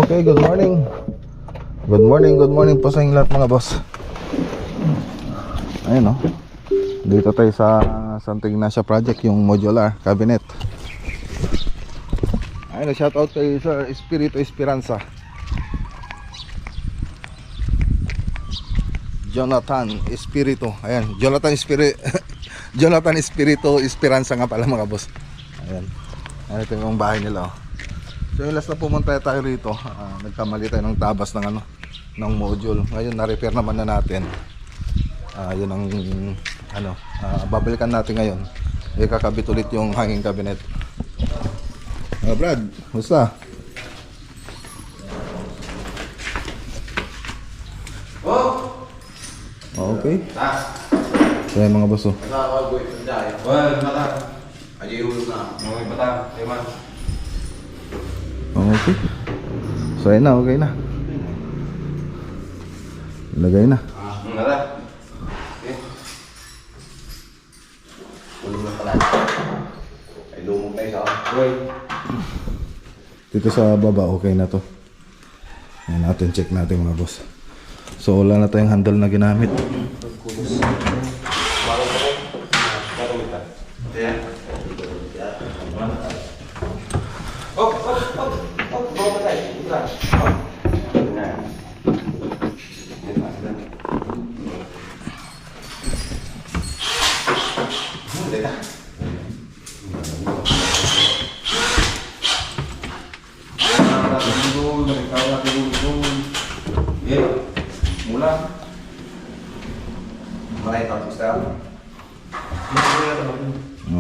Okay, good morning. Good morning po sa inyo lahat mga boss. Ayun o. Dito tayo sa Santa Ignacia project, yung modular cabinet. Ayun, shout out kay Sir Espiritu Esperanza. Jonathan Espiritu. Ayan, Jonathan Espiritu Esperanza nga pala mga boss. Ayan. Ayan, ito yung bahay nila oh. So yung last na pumunta tayo rito, nagkamali tayo ng tabas ng ng module. Ngayon na-repair naman na natin. Yun ang babalikan natin ngayon. Ikakabit ulit yung hanging cabinet. Brad, musta? Okay. So yung mga boss oh. Okay. So ayun na, okay na. Lagay na. Dito sa baba, okay na to. Ayan natin, check natin mga boss. So wala na tayong handle na ginamit.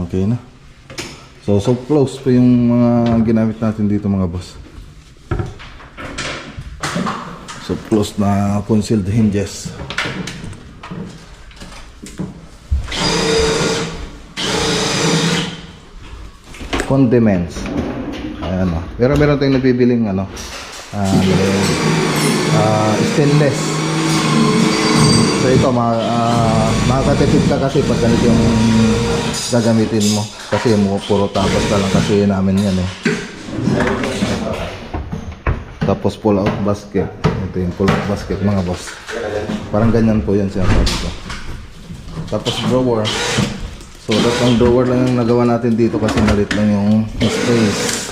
Okay na. So close pa yung mga ginamit natin dito mga boss. So close na concealed hinges. Condiments. Ayan o. Pero meron tayong nabibiling stainless. So ito makakatipid ka kasi pag ganito yung gagamitin mo. Kasi puro tapos na lang kasi namin yan eh. Tapos pull out basket. Ito yung pull out basket mga boss. Parang ganyan po yan siya. Tapos drawer. So tatlong drawer lang yung nagawa natin dito kasi malit lang yung space.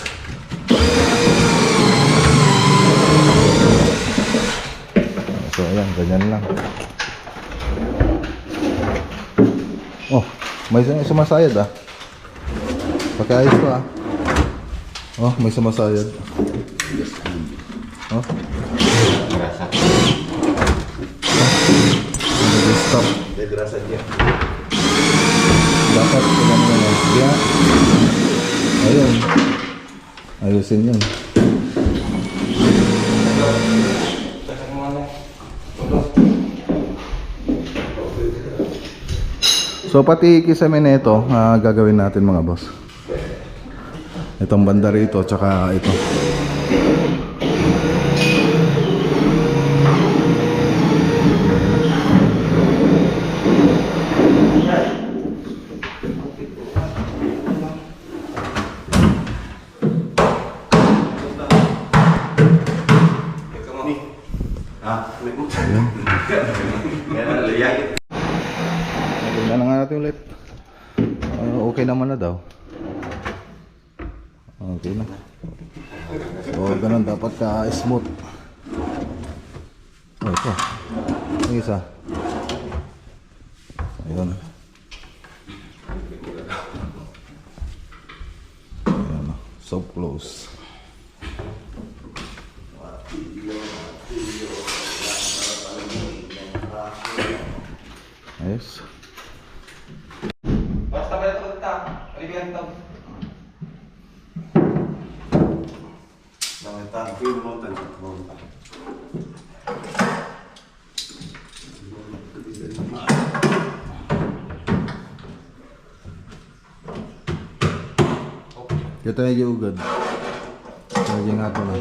So ayan, ganyan lang. Oh, may sumasayad ah. Pagkaayos ko ah. Oh, may sumasayad. Oh. Stop. Degrasa dia. Dapat ganun na. Dia. Ayun. Ayusin yun. So pati kisame nito gagawin natin mga boss. Itong banda rito tsaka ito. Tingnan nga natin ulit. Okay naman na daw. Okay na. So ganun dapat ka-smooth. Ito. Yung isa. Ayun. Ayan. So close. Ayos. Basta ba ito kita? Kalibihan ito. Bangetan, film montan. Kita aja ugad. Aja ngato na.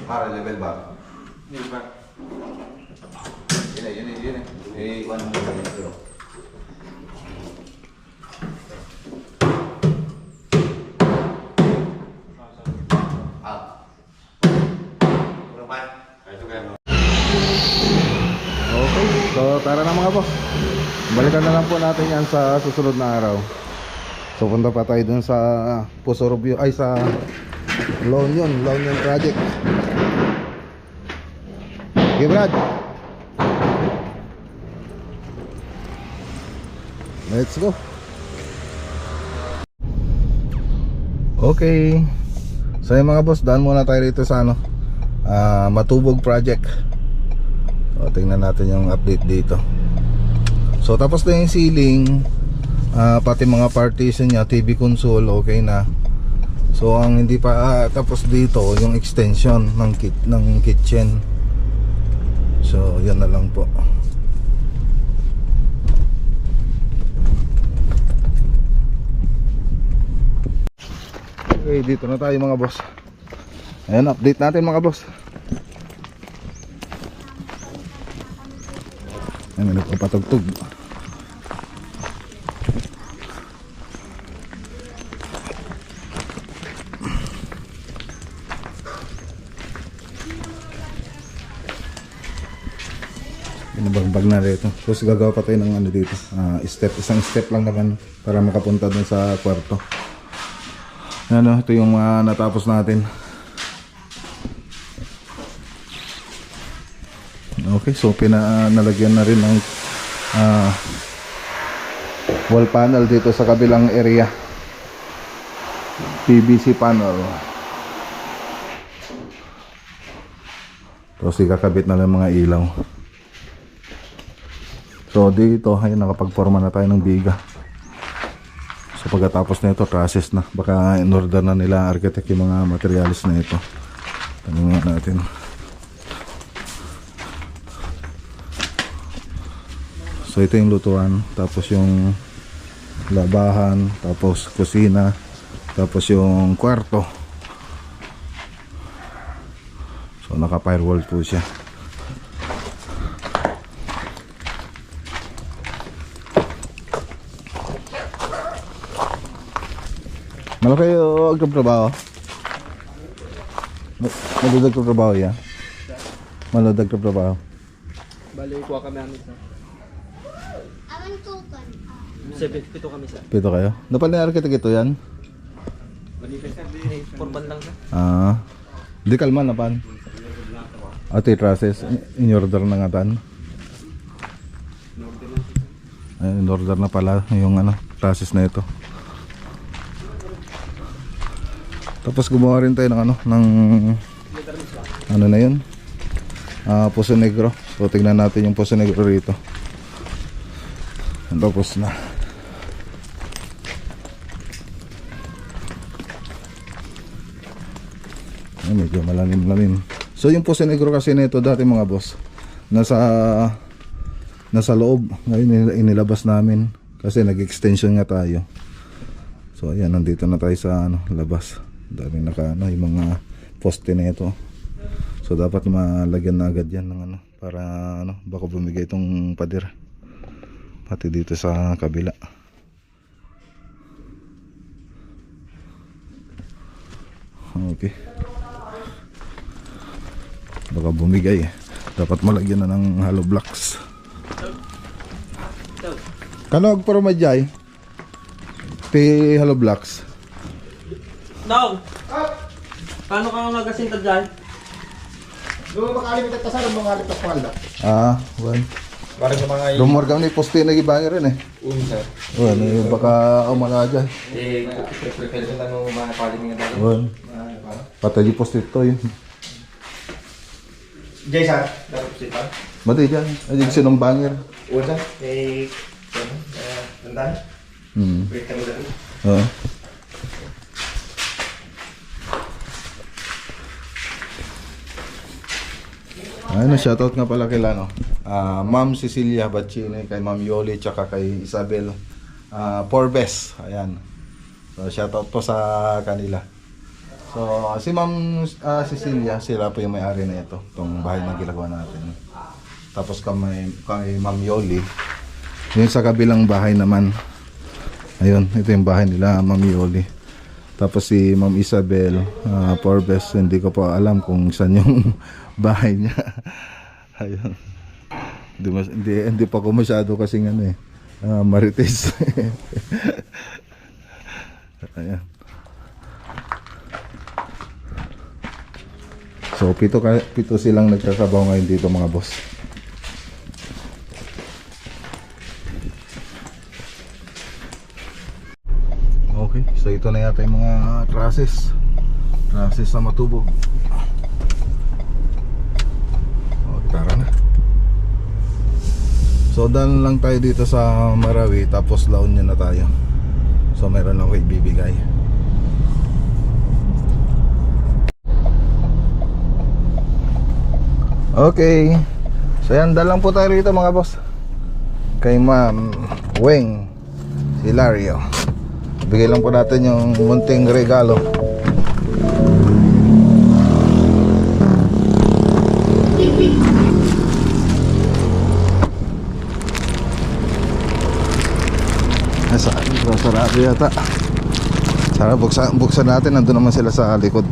Para level ba? Hindi ba? Yun. Eh, 100. Okay, so tara na mga boss. Balikan na lang po natin yan sa susunod na araw. So punta pa tayo dun sa Puso Rubio, ay sa La Union Project. Okay Brad, let's go. Okay, so yung mga boss, daan muna tayo rito sa Matubog Project. So tingnan natin yung update dito. So tapos na yung ceiling, pati mga partition niya, TV console okay na. So ang hindi pa tapos dito yung extension ng kitchen. So yan na lang po. Okay, dito na tayo mga boss. Ayan, update natin mga boss. Ayan, nagpapatugtog. Binabagbag na rito. Tapos gagawa pa tayo ng dito, isang step lang naman para makapunta dun sa kwarto. Ito yung natapos natin. Okay, so nalagyan na rin ng wall panel dito sa kabilang area. PVC panel. Tapos ikakabit na lang mga ilaw. So dito ay nakapagporma na tayo ng biga. So pagkatapos na ito, trusses na. Baka in-order na nila architect yung mga materials na ito. Tanungin natin. So ito yung lutuan, tapos yung labahan, tapos kusina, tapos yung kwarto. So naka firewall po siya. Malaki yung agtrabaho. Maludag ko trabaho yan. Maludag ko trabaho. Bali, kuha kami namin sa. Aman tukan. Pito kami sa. Pito kayo? Dapat na architect ito yan? Bali, porban lang sa. Di kalman na pan. Ito yung trusses. In-order na nga tan. In-order na pala yung trusses na ito. Tapos gumawa rin tayo ng na yun, Puso Negro. So tignan natin yung Puso Negro rito. Tapos na. Ay, medyo malalim. So yung Puso Negro kasi nito dati mga boss, nasa loob. Ngayon inilabas namin kasi nag-extension nga tayo. So ayan, nandito na tayo sa labas. Daming yung mga poste na ito. So dapat malagyan na agad yan ng para baka bumigay itong pader. Pati dito sa kabila. Okay. Baka bumigay. Dapat malagyan na ng hollow blocks. Kanog para majay? Pi hollow blocks. Daw! Paano ka nagasinta dyan? Doon makalimit at kasarang mga lipas palda. Well. Para sa mga Rumor kami ni poste na gibangir rin sir. Well, baka umala dyan. Prepare lang ng mga paliming na Well. Patay di poste ito yun. Jay sir, dapat sipan. Mati dyan. Ay, sinong bangir. Una, tandaan. Wait kami dito. Oo. Ayun, shoutout nga pala kay Ma'am Cecilia Bachine, kay Ma'am Yoli, tsaka kay Isabel Forbes. Ayan. So shoutout po sa kanila. So si Ma'am Cecilia, sila po yung may-ari na ito, itong bahay na ginagawa natin. Tapos kay Ma'am Yoli, yung sa kabilang bahay naman. Ayun, ito yung bahay nila, Ma'am Yoli. Tapos si Ma'am Isabel, Forbes, hindi ko pa alam kung saan yung bahay niya. Ayun. Hindi pa ko masyado kasing marites. Ayan. So pito silang nagkakabaw ngayon dito mga boss. Okay, so ito na yata yung mga trusses na matubog. O, tara na. So daan lang tayo dito sa Marawi, tapos La Union na tayo. So meron ako ibibigay. Okay. So yan, daan lang po tayo rito mga boss. Kay Ma'am Weng Hilario. Bigay lang po natin yung munting regalo. Sarado yata. Sana buksan natin. Nandun naman sila sa likod.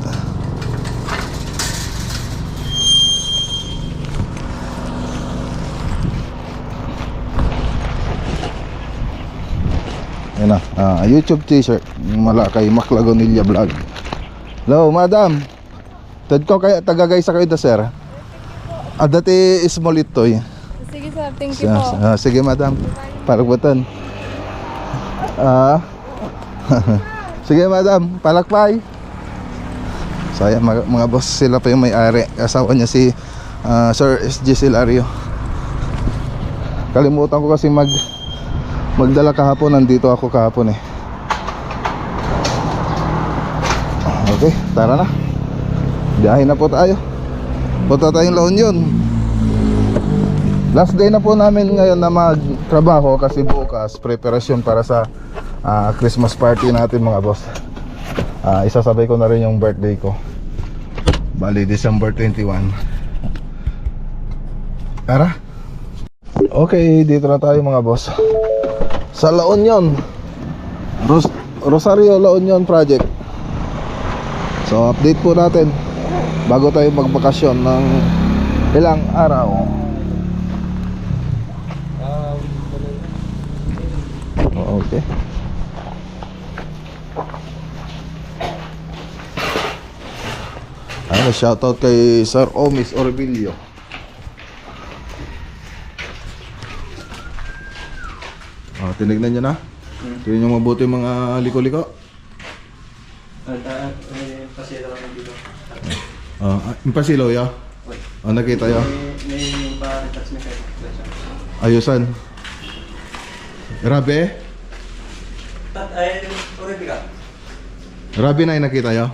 Yan na, YouTube t-shirt mula kay Maclagonilla Vlog. Hello madam, tad ko kaya tagagaysa kayo da sir. Dati small ito. Sige sir, thank you po. Sige madam, palakbatan. Sige madam, palakpay. So ayan, mga boss, sila pa yung may-ari. Asawa niya si Sir SG Hilario. Kalimutan ko kasi magdala kahapon. Nandito ako kahapon eh. Okay, tara na. Biyahe na po tayo. Punta tayong La Union. Last day na po namin ngayon na magtrabaho kasi bukas preparasyon para sa Christmas party natin mga boss. Isasabay ko na rin yung birthday ko. Bali December 21. Tara. Okay, dito na tayo mga boss. Sa La Union, Rosario La Union Project. So update po natin bago tayo magbakasyon ng ilang araw. Okay. Shoutout kay Sir Omis Orbilio. Tinignan nyo na? Tingnan nyo mabuti yung mga liko-liko. Pasira lang dito. Yung pasilaw ya? Nakita ya? May pa-retouch na kayo. Ayusan. Rabe? Already ka? Rabe na yung nakita ya?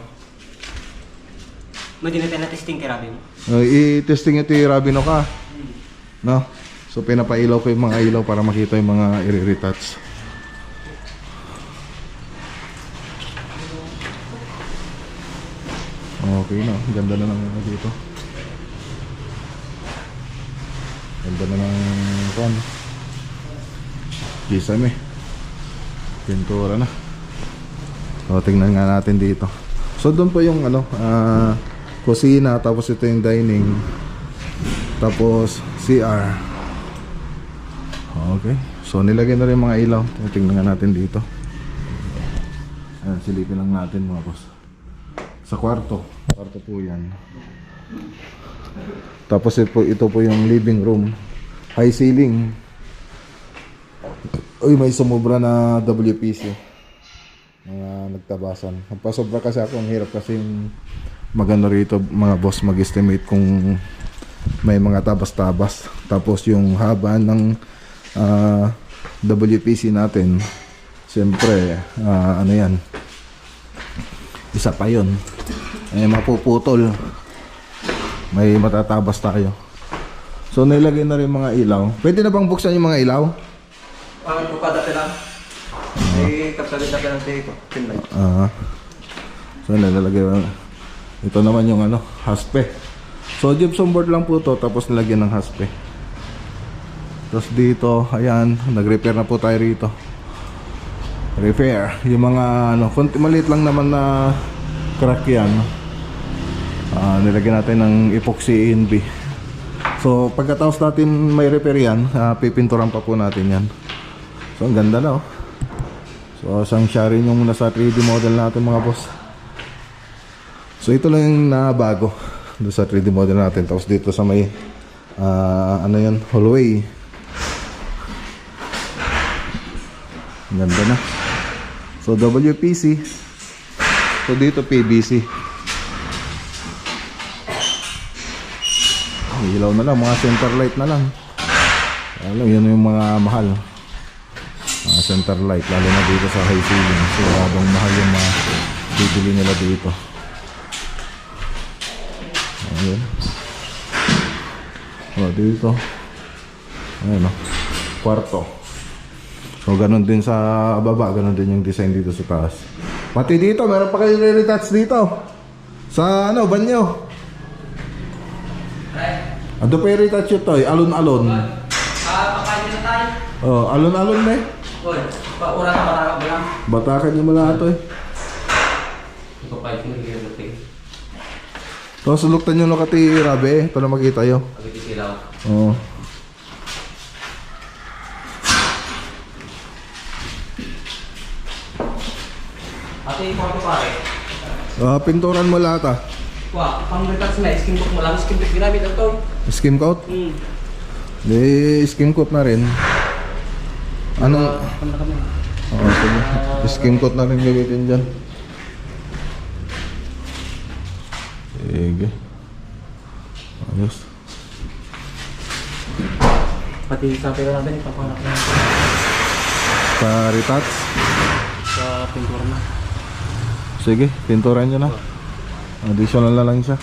May dinatay na testing kay Rabin. I-testing ito yung Rabe no ka. No? So pinapailaw ko yung mga ilaw para makita yung mga i-retouch. Okay na, ganda na lang dito. Ganda na ng pan. Kisame. Pintura na. So tingnan nga natin dito. So doon po yung kusina, tapos ito yung dining, tapos CR. Okay, so nilagay na rin mga ilaw. Tingnan nga natin dito. Ayan, silipin lang natin mga boss. Sa kwarto po yan. Tapos ito po yung living room. High ceiling. Uy, may sumobra na WPC. Mga nagtabasan. Pasobra kasi ako, ang hirap kasi magano rito mga boss mag-estimate kung may mga tabas-tabas. Tapos yung haba ng WPC natin, siyempre ano yan, isa pa yun, mapuputol, may matatabas tayo. So nilagay na rin mga ilaw. Pwede na bang buksan yung mga ilaw? Ang pupada lang. May kapsalit na pinag-take ko. Pinlight. So nilalagay. Ito naman yung haspe. So gypsum board lang po to, tapos nilagyan ng haspe. Tapos dito, ayan, nag-repair na po tayo rito. repair. Yung mga ano, konti maliit lang naman na crack yan. Nilagyan natin ng epoxy ENB. So pagkatapos natin may repair yan, pipinturan pa po natin yan. So ang ganda na oh. So isang share yung muna sa 3D model natin mga boss. So ito lang yung nabago doon sa 3D model natin. Tapos dito sa may ano yan, hallway. Ang ganda na. So WPC. So dito PVC. Ilaw na lang, mga center light na lang. Alam, yun yung mga mahal. Mga center light, lalo na dito sa high ceiling. So habang mahal yung mga bibili nila dito. Ayun. O dito. Ayun o. Kwarto. So ganun din sa baba, ganun din yung design dito sa taas. Pati dito, meron pa kayo re-retouch dito. Sa ano, banyo. Ado pa i-retouch ito eh, alon-alon. Pakain na tayo. Oh, alon-alon na eh. Oy, paura na marami ba lang? Batakan niyo mula ito eh. Ito pa yung nag-iirate. Tapos suluktan nyo nakati rabe eh, para makita yun. Pag-itisilaw. Oo. Ate, ikaw pare. Pinturan mo lahat ah. Wah, pang retouch na, skin book mo lang, skin book ginamit ang to. Skim coat? Di skim coat na rin. Ano? Panda kami. Oo, sige. Skim coat na rin gamitin dyan. Sige. Ayos. Pati sa pera natin, ipapanak na Sa retouch? sa pintura na. Sige, pinturan nyo na. Additional na lang siya.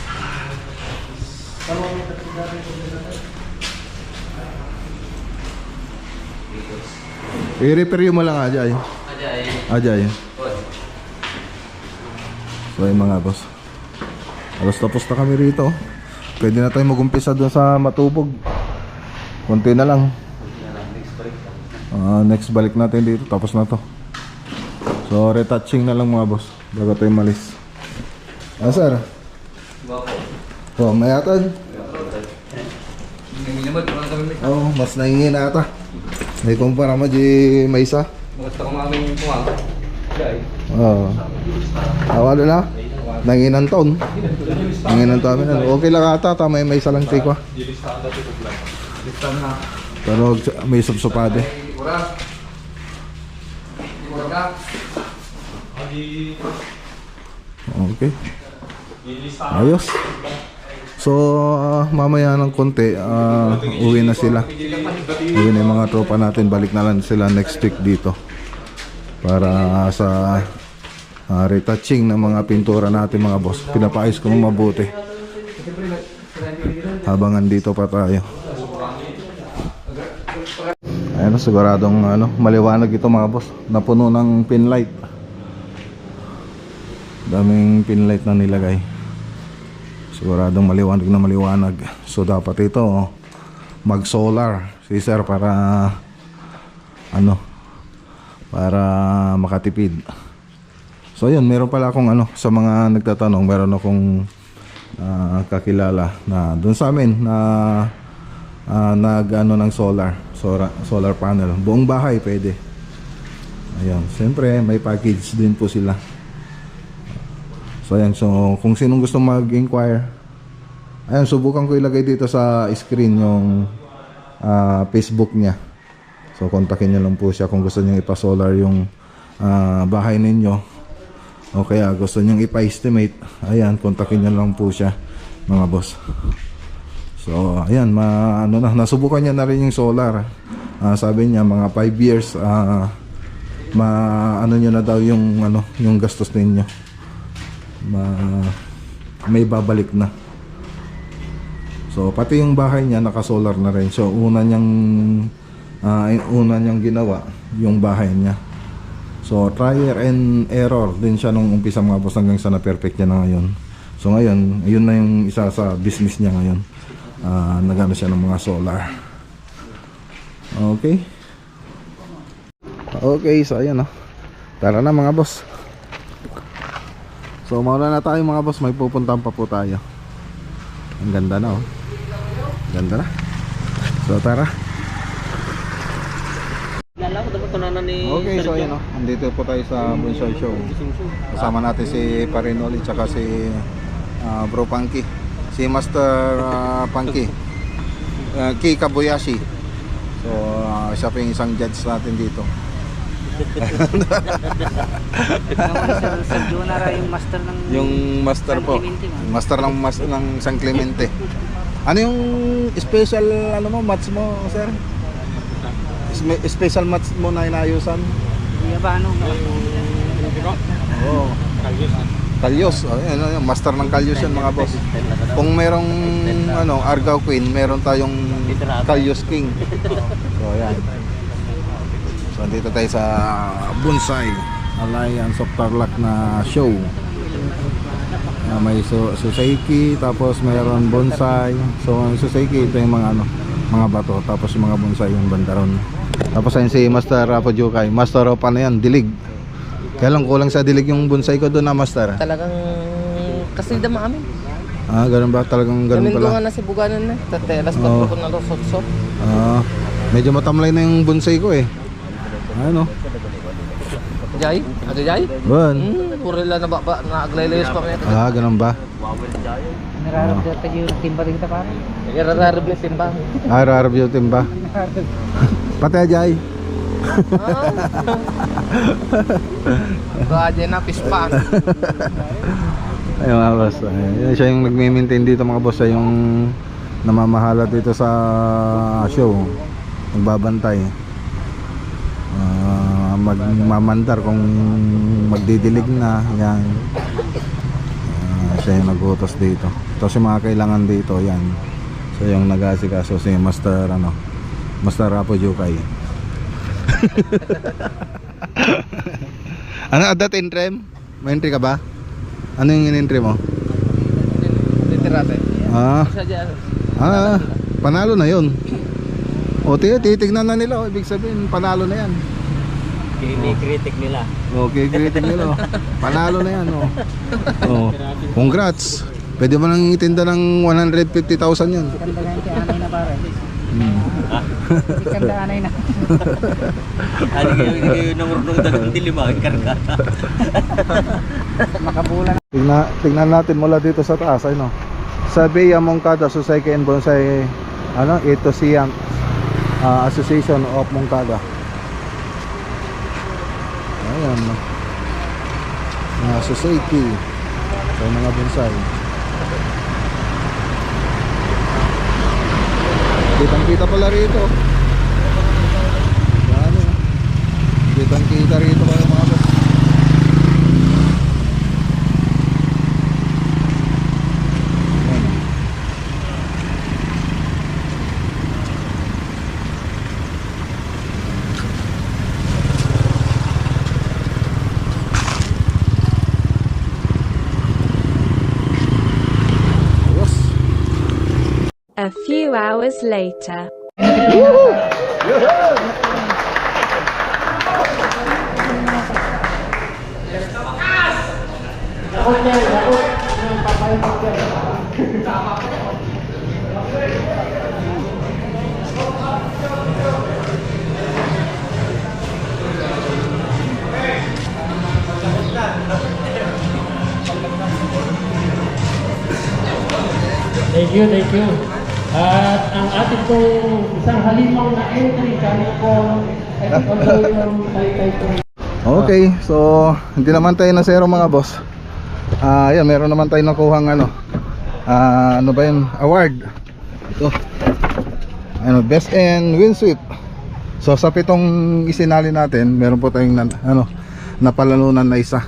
I-repair mo lang Ajay. Ajay. So yung mga boss, alas tapos na kami rito. Pwede na tayo mag-umpisa doon sa matubog. Konti na lang. Next balik natin dito. Tapos na to. So retouching na lang mga boss bago tayo malis. Sir? Oh, may atad? Oh, mas nahingi na ata. May kumpara mo di may isa. Gusto ko mamin yung tuwang. Oo. Awalo na? Nanginan taon. Nanginan taon na. Okay lang ata. Tama yung may isa lang take ko. Pero may subsupade. Okay. Ayos. So mamaya ng konti uwi na sila. Uwi na yung mga tropa natin. Balik na lang sila next week dito para sa retouching ng mga pintura natin mga boss. Pinapaayos ko mabuti habang andito pa tayo. Ayun, siguradong maliwanag ito mga boss. Napuno ng pin light. Daming pin light na nilagay. Siguradong maliwanag na maliwanag. So dapat ito mag solar si sir para para makatipid. So yun, meron pala akong sa mga nagtatanong, meron akong kakilala na doon sa amin na ng solar panel. Buong bahay pwede. Ayun, siyempre may package din po sila. So ayan, so kung sinong gusto mag-inquire, ayun, subukan ko ilagay dito sa screen yung Facebook niya. So kontakin niyo lang po siya kung gusto niyo ipa-solar yung bahay ninyo. O kaya gusto niyo ipa-estimate, ayan, kontakin niyo lang po siya mga boss. So ayan, nasubukan niya na rin yung solar. Sabi niya mga 5 years niyo na daw yung yung gastos ninyo. May babalik na. So pati yung bahay niya naka-solar na rin. So una niyang ginawa yung bahay niya. So trial and error din siya nung umpisa mga boss hanggang sa na-perfect niya na ngayon. So ngayon, yun na yung isa sa business niya ngayon. Nagano siya ng mga solar. Okay. Okay, so ayan Tara na mga boss. So mauna na tayo mga boss, may pupuntahan pa po tayo. Ang ganda na oh. Ganda na. So tara. Lala ko dapat kunanan ni Okay, so ayun oh. Andito po tayo sa Bonsai Show. Kasama natin si Parinoli tsaka si Bro Punky. Si Master Punky. Ki Kabuyashi. So siya po yung isang judge natin dito. Sa Junara yung master ng Yung master San po. Clemente, ma'am. Master ng San Clemente. Ano yung special ano mo match mo, sir? Special match mo na inayusan? Iya ba ano? Oo. Kalyos. Oh, yan, master ng Kalyos yan mga boss. Kung merong ano, Argao Queen, meron tayong Kalyos King. So ayan. So dito tayo sa Bonsai Alliance of Tarlac na show. May Susaiki, tapos mayroon bonsai. So ang Susaiki ito yung mga ano, mga bato, tapos yung mga bonsai yung bandaron. Tapos ayun si Master Rapo Jukay. Master of ano yan, dilig. Kaya lang kulang sa dilig yung bonsai ko doon na master. Talagang kasi dama amin. Ah, ganun ba? Talagang ganun Kami pala. nga na si Buganan na. Tatelas Oo. ko na rosotso. Ah, medyo matamlay na yung bonsai ko eh. Ano? Jay? Ano Jay? Bon. Purila na ba na aglaylayos pa kami. Ah, ganun ba? Nararamdaman tayo yung timba rin kita parang. Nagkarararab yung timbang. Ah, review team ba? Pati Ajay. Kaya na pispan. Ayun mga boss. Ayun, siya yung nagme-maintain dito mga boss. Siya yung namamahala dito sa show. Nagbabantay. Magmamandar kung magdidilig na. Yan. Siya yung nagutos dito. Tapos yung mga kailangan dito. Yan. So yung nag-asikaso si Master ano, Master Rapo Jukay. Ano adat entry? May entry ka ba? Ano yung in-entry mo? Titirate. Ah, Sa dyan. panalo na yun. O titignan na nila, ibig sabihin panalo na yan. Kini-critic nila. Okay, great nila. Panalo na yan, oh. Oh. Congrats. Pwede mo nang itinda ng 150,000 yan. Kanda na yung anay na parang. Kanda anay na. Ano kayo nangurunong dagang dilima, karga. Makabulan. Tingnan natin mula dito sa taas, ano. Sa Bea Moncada Society and Bonsai ano, ito siyang Association of Moncada. Ayan, no. Mga society sa mga bonsai. Kitang-kita pala rito. Ano? Kitang-kita rito mga boss. A few hours later. Thank you. At ang ating pong isang halimaw na entry kami po ay pagkakawin ng Taytay po. Okay, so hindi naman tayo na zero mga boss. Yan, meron naman tayo nakuhang ano. Ano ba 'yun? Award. Ito. Ano, best and win sweep. So sa pitong isinali natin, meron po tayong napalalunan na isa.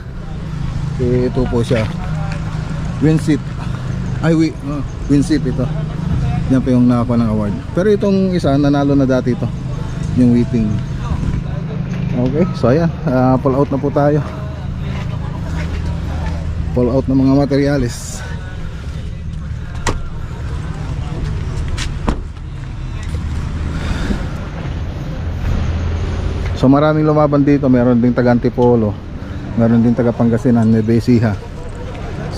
Ito po siya. Win sweep. Win sweep ito. Yan po yung nakakuha ng award. Pero itong isa, nanalo na dati ito. Yung whipping. Okay, so ayan, pull out na po tayo. Pull out ng mga materyales. So So maraming lumaban dito, meron ding taga Antipolo, meron din taga Pangasinan, Nueva Ecija.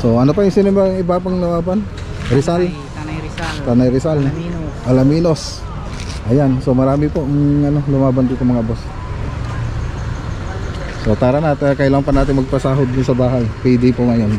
So ano pa yung sino ba yung iba pang lumaban? Rizal, Tanay Rizal. Tanay Rizal, Alaminos. Alaminos. Ayan, so marami po lumaban dito mga boss. So tara na, kailangan pa natin magpasahod dun sa bahay. PD po ngayon.